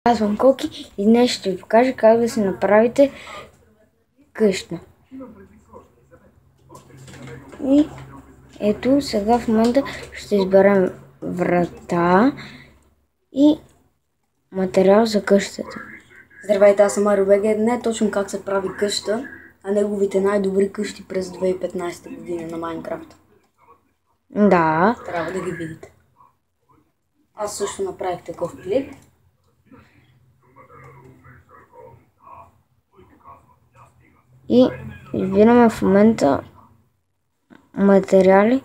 Аз съм Коки и днес ще ви покажа как да си направите къща. И ето сега в момента ще изберем врата и материал за къщата. Здравейте, аз съм Марио БГ. Не е точно как се прави къща, а неговите най-добри къщи през 2015 година на Майнкрафт. Да. Трябва да ги видите. Аз също направих такъв клип. И избираме в момента материали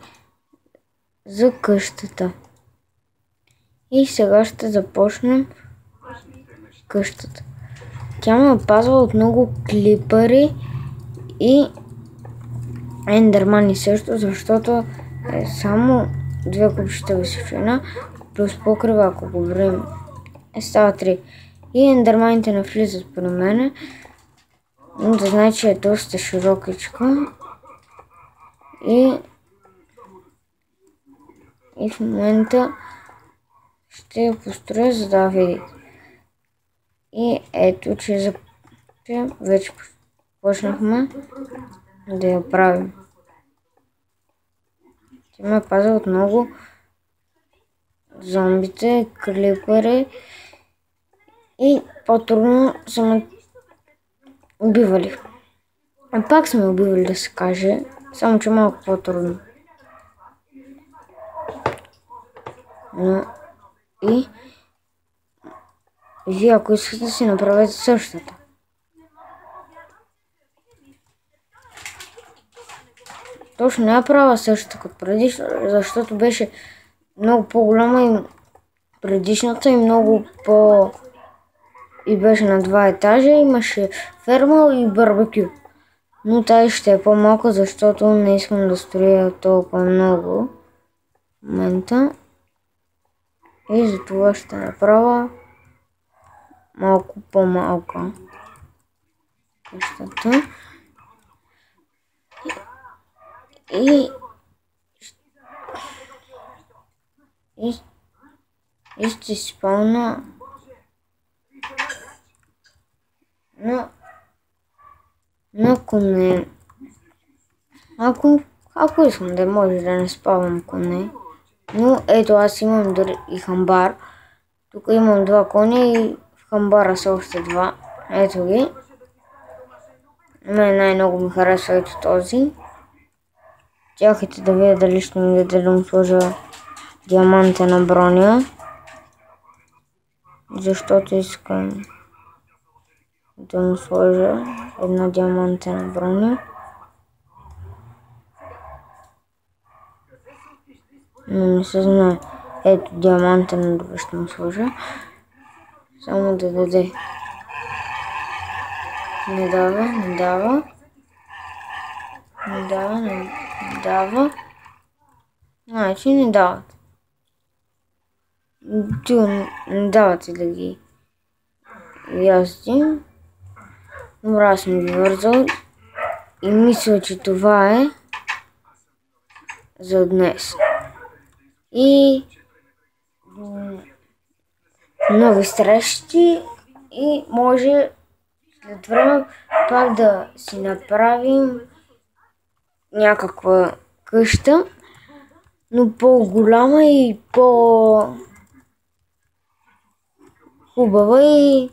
за къщата. И сега ще започнем къщата. Тя ме опазва от много клипъри и ендермани също, защото е само 2 купчета височина плюс покрива, ако го броим, става 3. И ендерманите не влизат при мене, но да знае, че е доста широкичка. И в момента ще я построя, за да видите. И ето, че вече почнахме да я правим. Тя ме пази от много зомбите, клипъри и по-трудно са ме убивали. А пак сме убивали, да се каже, само че малко по-трудно. Но и вие, ако искате да си направите същата. Точно не я правя същата като предишната, защото беше много по-голяма и предишната и много по... и беше на 2 етажа, имаше ферма и барбекю. Но тази ще е по-малка, защото не искам да строя толкова много в момента. И затова ще направя малко по-малка къщата. И ще спълна на коне. Ако искам да може да не спавам коне. Но ето, аз имам дори и хамбар. Тук имам 2 коня и в хамбара са още 2. Ето ги. Най-много ми харесва ето този. Чакайте да видя дали ще ми даде да му сложа диамантена броня. Защото искам да му сложа една диамантена броня. Но не се знае. Ето диамантена, добре ще му сложа. Само да даде. Не дава. Значи не дават. Не давате да ги яздим. Добре, аз съм ги вързал и мисля, че това е за днес. И нови срещи и може след време пак да си направим някаква къща, но по-голяма и по-хубава и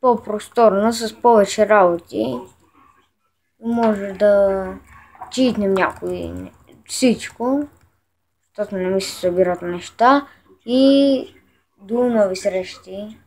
по-просторна с повече работи. Може да читнем някои всичко, защото не ми се събират неща и до нови срещи.